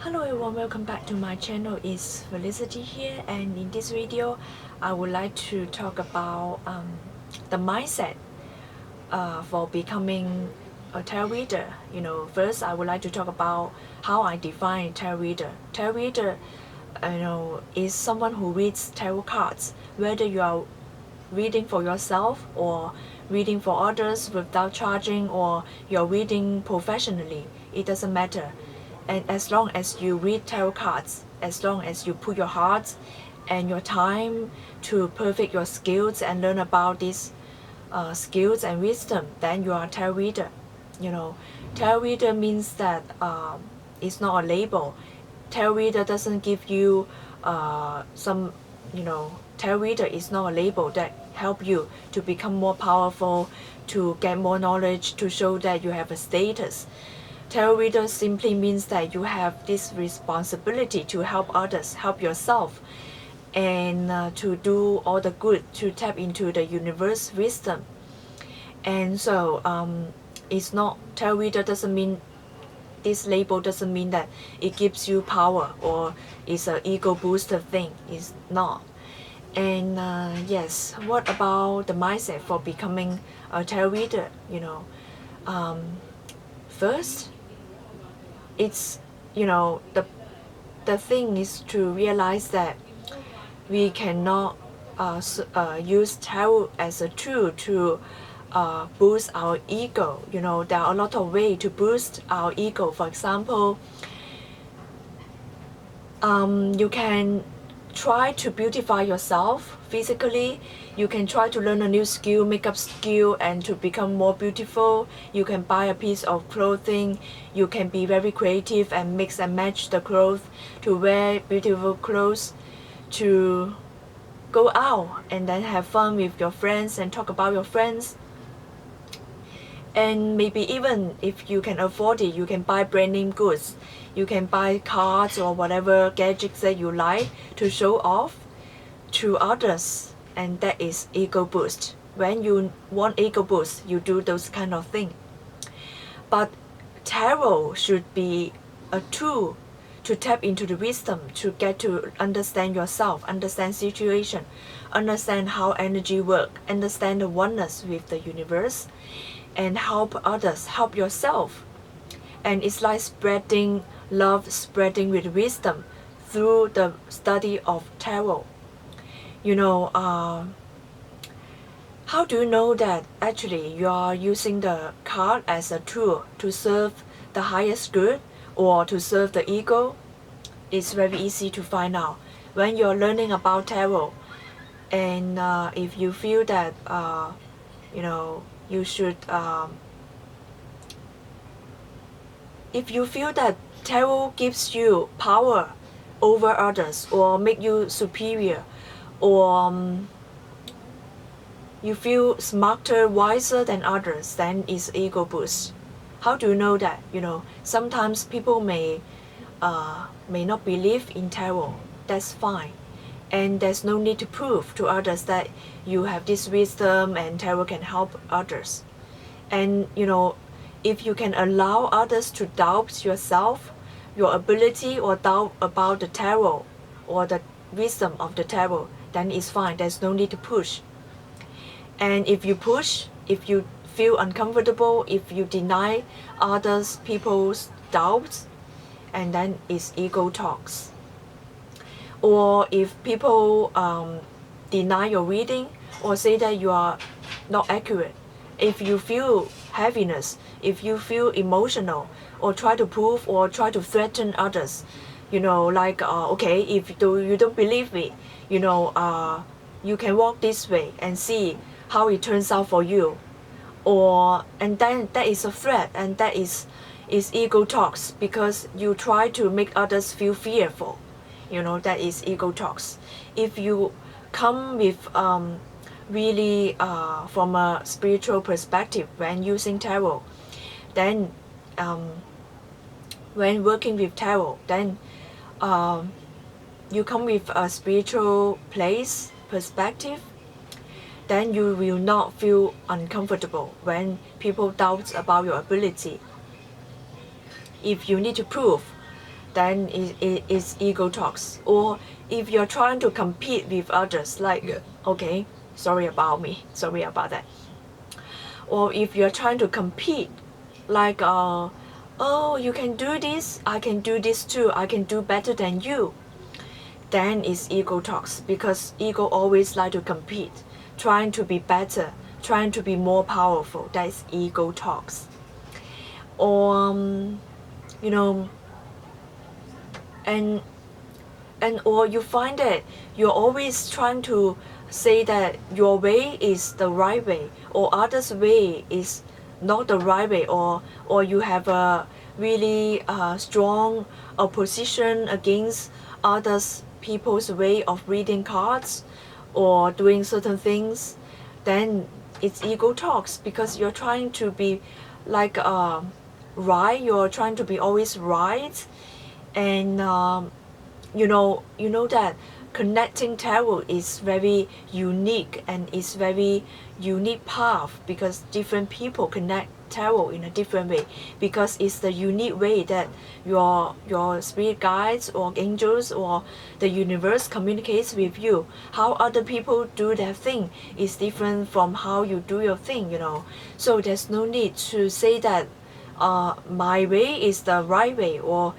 Hello everyone, welcome back to my channel. It's Felicity here, and in this video I would like to talk about the mindset for becoming a tarot reader. First I would like to talk about how I define tarot reader. Tarot reader is someone who reads tarot cards, whether you are reading for yourself or reading for others without charging, or you're reading professionally. It doesn't matter. And as long as you read tarot cards, as long as you put your heart and your time to perfect your skills and learn about these skills and wisdom, then you are a tarot reader. Tarot reader means that it's not a label. Tarot reader doesn't give you tarot reader is not a label that help you to become more powerful, to get more knowledge, to show that you have a status. Tarot reader simply means that you have this responsibility to help others, help yourself, and to do all the good, to tap into the universe wisdom. And so it's not, tarot reader doesn't mean, this label doesn't mean that it gives you power or it's an ego booster thing. It's not. And yes, what about the mindset for becoming a tarot reader? First, it's the thing is to realize that we cannot use tarot as a tool to boost our ego. There are a lot of ways to boost our ego. For example, you can try to beautify yourself physically. You can try to learn a new skill, makeup skill, and to become more beautiful. You can buy a piece of clothing. You can be very creative and mix and match the clothes to wear beautiful clothes, to go out and then have fun with your friends and talk about your friends. And maybe even if you can afford it, you can buy brand name goods. You can buy cards or whatever gadgets that you like to show off to others, and that is ego boost. When you want ego boost, you do those kind of things. But tarot should be a tool to tap into the wisdom, to get to understand yourself, understand situation, understand how energy work, understand the oneness with the universe, and help others, help yourself. And it's like spreading love, spreading with wisdom through the study of tarot. How do you know that actually you are using the card as a tool to serve the highest good or to serve the ego? It's very easy to find out when you're learning about tarot. And if you feel that you should if you feel that tarot gives you power over others or make you superior, or you feel smarter, wiser than others, then it's ego boost. How do you know that? Sometimes people may not believe in tarot. That's fine, and there's no need to prove to others that you have this wisdom and tarot can help others. And if you can allow others to doubt yourself, your ability, or doubt about the tarot or the wisdom of the tarot, then it's fine. There's no need to push. And if you push, if you feel uncomfortable, if you deny others people's doubts, and then it's ego talks. Or if people deny your reading or say that you are not accurate, if you feel heaviness, if you feel emotional, or try to prove or try to threaten others, okay, if you don't believe me, you can walk this way and see how it turns out for you. And then that is a threat, and that is ego talks, because you try to make others feel fearful. That is ego talks. If you come with really from a spiritual perspective when using tarot, then when working with tarot, then you come with a spiritual place perspective, then you will not feel uncomfortable when people doubt about your ability. If you need to prove then it's ego talks. Or if you're trying to compete with others, like, Yeah. okay, sorry about that. Or if you're trying to compete, like, oh, you can do this, I can do this too, I can do better than you, then it's ego talks, because ego always like to compete, trying to be better, trying to be more powerful. That's ego talks. Or you know, and or you find that you're always trying to say that your way is the right way, or others way is not the right way, or you have a really strong opposition against others people's way of reading cards or doing certain things. Then it's ego talks, because you're trying to be like right, you're trying to be always right. And you know that connecting tarot is very unique, and it's very unique path, because different people connect tarot in a different way, because it's the unique way that your spirit guides or angels or the universe communicates with you. How other people do their thing is different from how you do your thing, you know. So there's no need to say that my way is the right way, or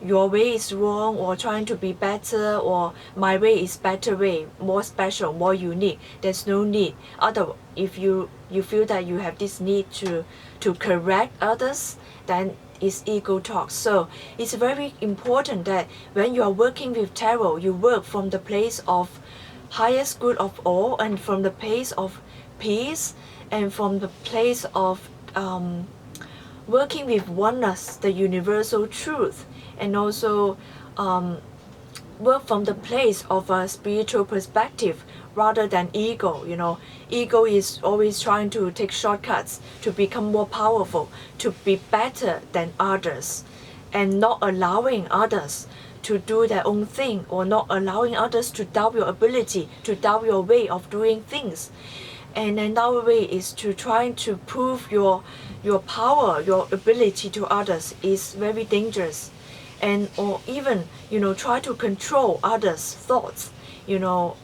your way is wrong, or trying to be better, or my way is better way, more special, more unique. There's no need. Other, if you feel that you have this need to correct others, then it's ego talk. So it's very important that when you are working with tarot, you work from the place of highest good of all, and from the place of peace, and from the place of working with oneness, the universal truth, and also work from the place of a spiritual perspective rather than ego. You know, ego is always trying to take shortcuts to become more powerful, to be better than others, and not allowing others to do their own thing, or not allowing others to doubt your ability, to doubt your way of doing things. And another way is to try to prove your power, your ability to others is very dangerous. And or even, you know, try to control others' thoughts. You know,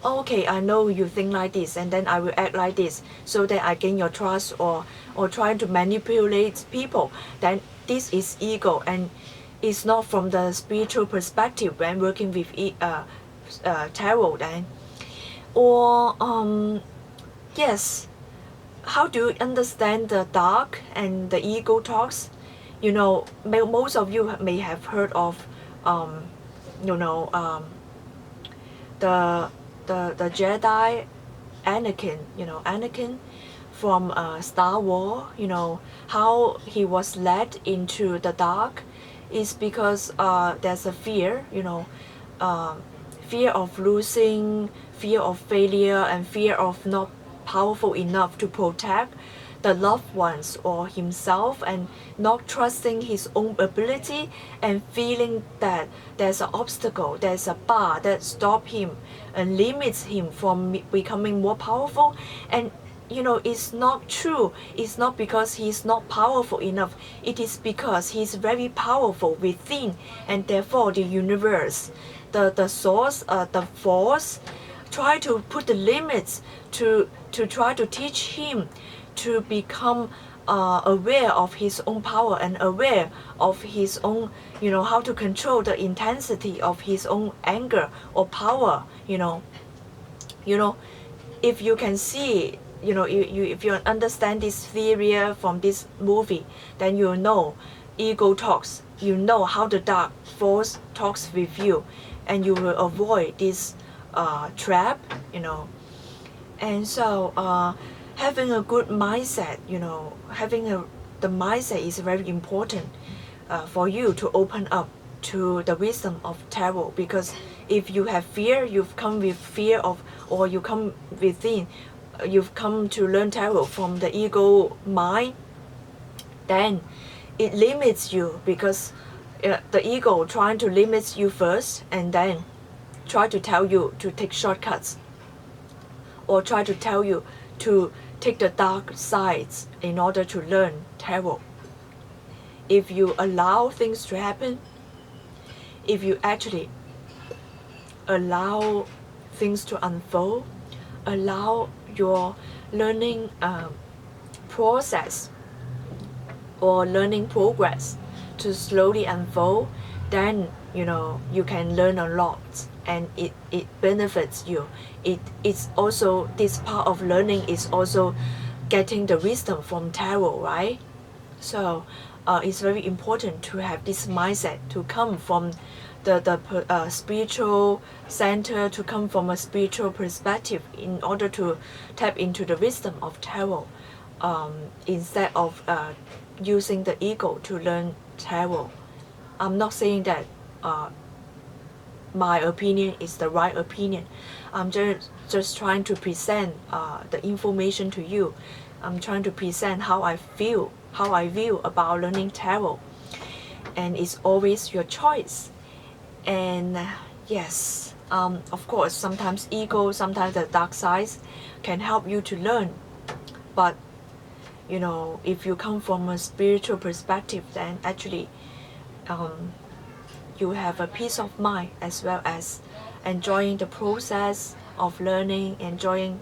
okay, I know you think like this, and then I will act like this, so that I gain your trust, or trying to manipulate people. Then this is ego, and it's not from the spiritual perspective when working with tarot. Then, or yes, how do you understand the dark and the ego talks? You know, most of you may have heard of you know, the Jedi Anakin, you know, Anakin from Star Wars. You know, how he was led into the dark is because there's a fear, you know, fear of losing, fear of failure, and fear of not powerful enough to protect the loved ones or himself, and not trusting his own ability, and feeling that there's an obstacle, there's a bar that stops him and limits him from becoming more powerful. And you know, it's not true. It's not because he's not powerful enough. It is because he's very powerful within, and therefore the universe, the source, the force, try to put the limits to try to teach him to become aware of his own power, and aware of his own, you know, how to control the intensity of his own anger or power. You know, if you can see, you know, if you understand this theory from this movie, then you know ego talks. You know how the dark force talks with you, and you will avoid this trap. You know, and so having a good mindset, you know, the mindset is very important for you to open up to the wisdom of tarot. Because if you have fear, you've come with fear of, or you come within, you've come to learn tarot from the ego mind, then it limits you, because the ego trying to limit you first, and then try to tell you to take shortcuts, or try to tell you to take the dark sides in order to learn tarot. If you allow things to happen, if you actually allow things to unfold, allow your learning process or learning progress to slowly unfold, then you can learn a lot, and it benefits you. It's also, this part of learning is also getting the wisdom from tarot, right? So it's very important to have this mindset, to come from the spiritual center, to come from a spiritual perspective in order to tap into the wisdom of tarot, instead of using the ego to learn tarot. I'm not saying that my opinion is the right opinion. I'm just trying to present the information to you. I'm trying to present how I view about learning tarot, and it's always your choice. And yes, of course, sometimes ego, sometimes the dark sides can help you to learn, but if you come from a spiritual perspective, then actually you have a peace of mind, as well as enjoying the process of learning, enjoying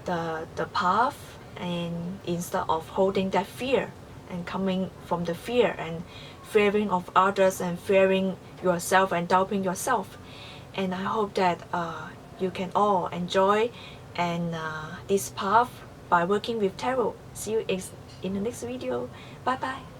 the path, and instead of holding that fear and coming from the fear and fearing of others and fearing yourself and doubting yourself. And I hope that you can all enjoy and this path by working with tarot. See you in the next video. Bye bye.